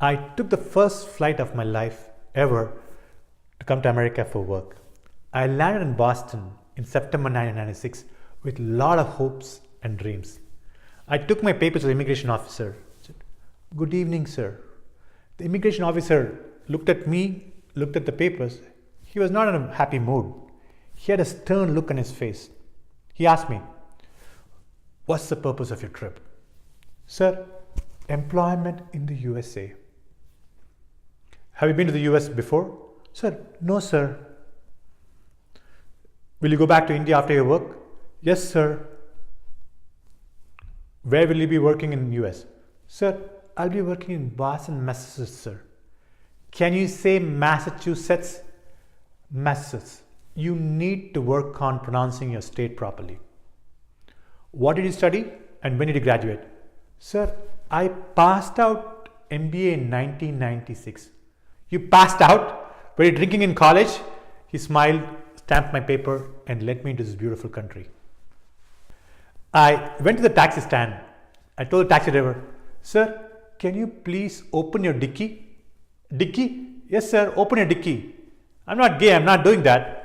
I took the first flight of my life ever to come to America for work. I landed in Boston in September 1996 with a lot of hopes and dreams. I took my papers to the immigration officer. I said, "Good evening, sir." The immigration officer looked at me, looked at the papers. He was not in a happy mood. He had a stern look on his face. He asked me, "What's the purpose of your trip?" "Sir, employment in the USA." "Have you been to the US before?" "Sir, no, sir." "Will you go back to India after your work?" "Yes, sir." "Where will you be working in the US?" "Sir, I'll be working in Boston, Massachusetts, sir." "Can you say Massachusetts?" "Massachusetts." You need to work on pronouncing your state properly. "What did you study and when did you graduate?" "Sir, I passed out MBA in 1996. "You passed out? Were you drinking in college?" He smiled, stamped my paper, and led me into this beautiful country. I went to the taxi stand. I told the taxi driver, "Sir, can you please open your dicky?" "Dicky?" "Yes, sir, open your dicky." "I'm not gay, I'm not doing that."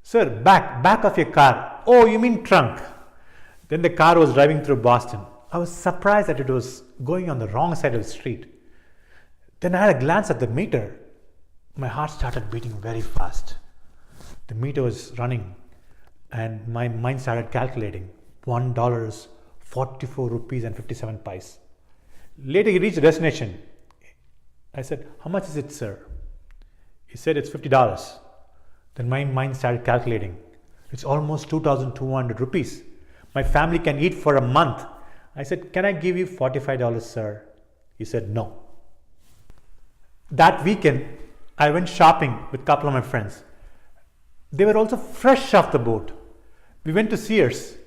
"Sir, back of your car." "Oh, you mean trunk." Then the car was driving through Boston. I was surprised that it was going on the wrong side of the street. Then I had a glance at the meter. My heart started beating very fast. The meter was running and my mind started calculating. $1, 44 rupees and 57 pice. Later he reached the destination. I said, "How much is it, sir?" He said, "It's $50. Then my mind started calculating. It's almost 2,200 rupees. My family can eat for a month. I said, "Can I give you $45, sir?" He said, "No." That weekend, I went shopping with a couple of my friends. They were also fresh off the boat. We went to Sears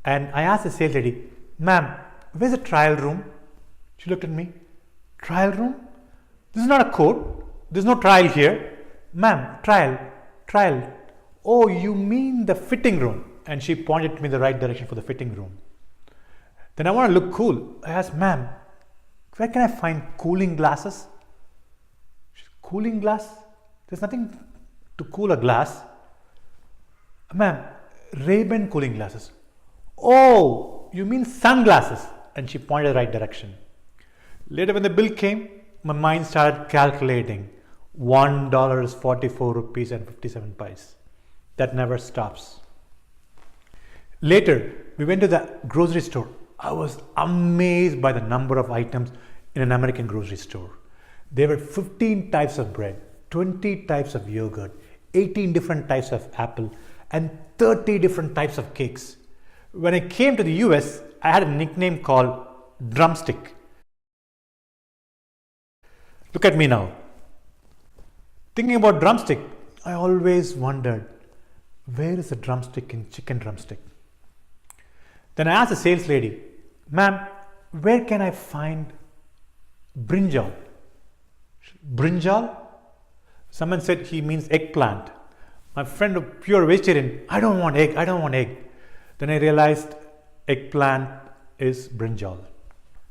and I asked the sales lady, "Ma'am, where's the trial room?" She looked at me. "Trial room? This is not a court. There's no trial here." "Ma'am, trial. "Oh, you mean the fitting room." And she pointed me in the right direction for the fitting room. Then I want to look cool. I asked, "Ma'am, where can I find cooling glasses?" She said, "Cooling glass? There's nothing to cool a glass." "Ma'am, Ray-Ban cooling glasses." "Oh, you mean sunglasses." And she pointed the right direction. Later when the bill came, my mind started calculating. $1, 44 rupees and 57 pice. That never stops. Later, we went to the grocery store. I was amazed by the number of items in an American grocery store. There were 15 types of bread, 20 types of yogurt, 18 different types of apple, and 30 different types of cakes. When I came to the US, I had a nickname called Drumstick. Look at me now. Thinking about drumstick, I always wondered, where is the drumstick in chicken drumstick? Then I asked the sales lady, "Ma'am, where can I find brinjal?" "Brinjal?" Someone said he means eggplant. My friend, a pure vegetarian, I don't want egg. Then I realized eggplant is brinjal.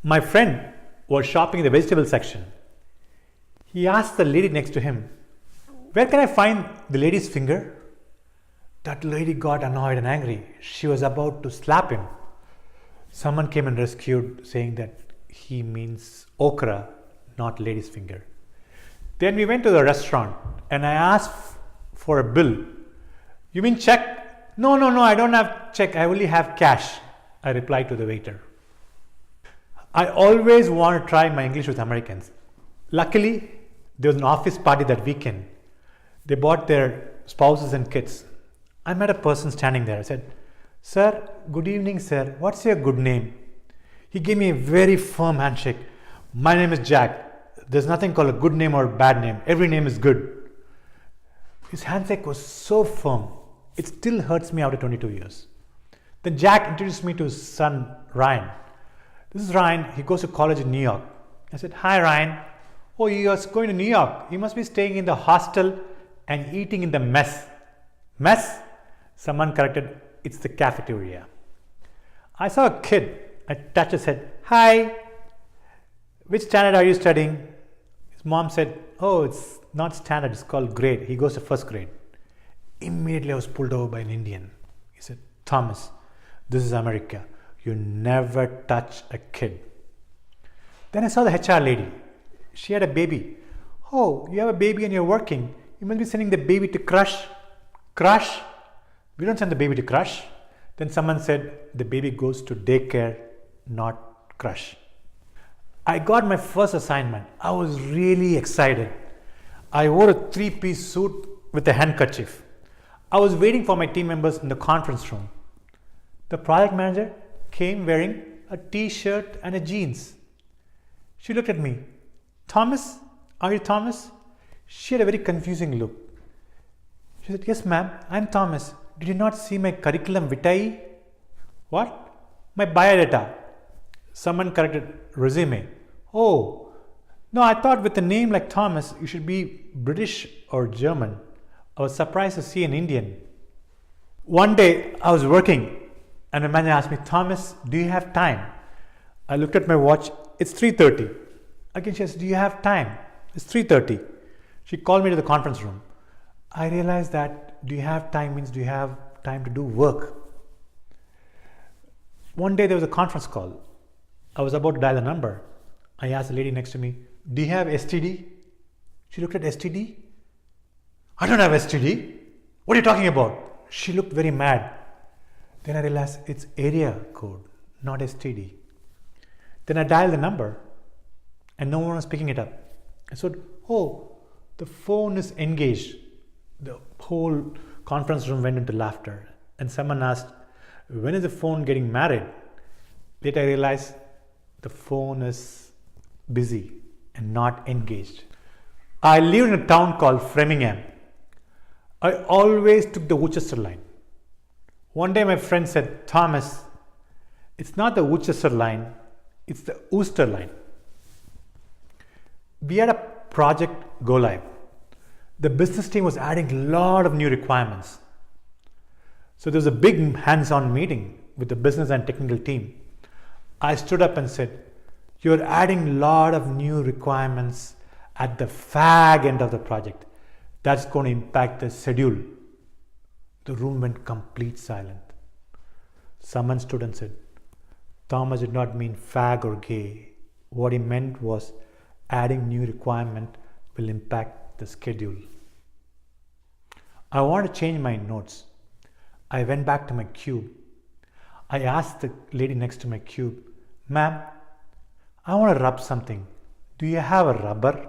My friend was shopping in the vegetable section. He asked the lady next to him, "Where can I find the lady's finger?" That lady got annoyed and angry. She was about to slap him. Someone came and rescued, saying that he means okra, not lady's finger. Then we went to the restaurant and I asked for a bill. "You mean check?" No, I don't have check. I only have cash," I replied to the waiter. I always want to try my English with Americans. Luckily, there was an office party that weekend. They brought their spouses and kids. I met a person standing there. I said, "Sir, good evening, sir. What's your good name?" He gave me a very firm handshake. "My name is Jack. There's nothing called a good name or a bad name. Every name is good." His handshake was so firm. It still hurts me after 22 years. Then Jack introduced me to his son, Ryan. "This is Ryan. He goes to college in New York." I said, "Hi, Ryan." "Oh, you are going to New York. You must be staying in the hostel and eating in the mess." "Mess?" Someone corrected, "It's the cafeteria." I saw a kid. I touched his head. "Hi." Which standard are you studying? His mom said, oh, it's not standard, it's called grade. He goes to first grade. Immediately I was pulled over by an Indian. He said, Thomas, this is America. You never touch a kid. Then I saw the HR lady. She had a baby. Oh, you have a baby and you're working. You must be sending the baby to crush. Crush? We don't send the baby to crush. Then someone said, the baby goes to daycare, not crush. I got my first assignment. I was really excited. I wore a 3-piece suit with a handkerchief. I was waiting for my team members in the conference room. The project manager came wearing a t-shirt and a jeans. She looked at me. Thomas? Are you Thomas? She had a very confusing look. She said, yes ma'am, I'm Thomas. Did you not see my curriculum vitae? What? My biodata. Someone corrected resume. Oh, no, I thought with a name like Thomas, you should be British or German. I was surprised to see an Indian. One day I was working and a manager asked me, Thomas, do you have time? I looked at my watch. It's 3:30. Again she said, do you have time? It's 3:30. She called me to the conference room. I realized that do you have time means do you have time to do work? One day there was a conference call. I was about to dial a number. I asked the lady next to me, do you have STD? She looked at STD. I don't have STD. What are you talking about? She looked very mad. Then I realized it's area code, not STD. Then I dialed the number and no one was picking it up. I said, oh, the phone is engaged. The whole conference room went into laughter. And someone asked, when is the phone getting married? Later I realized the phone is busy and not engaged. I lived in a town called Framingham. I always took the Worcester line. One day my friend said, Thomas, it's not the Worcester line, it's the Worcester line. We had a project go live. The business team was adding a lot of new requirements. So there was a big hands-on meeting with the business and technical team. I stood up and said, you're adding a lot of new requirements at the fag end of the project. That's going to impact the schedule. The room went complete silent. Someone stood and said, Thomas did not mean fag or gay. What he meant was adding new requirement will impact the schedule. I want to change my notes. I went back to my cube. I asked the lady next to my cube, ma'am, I want to rub something. Do you have a rubber?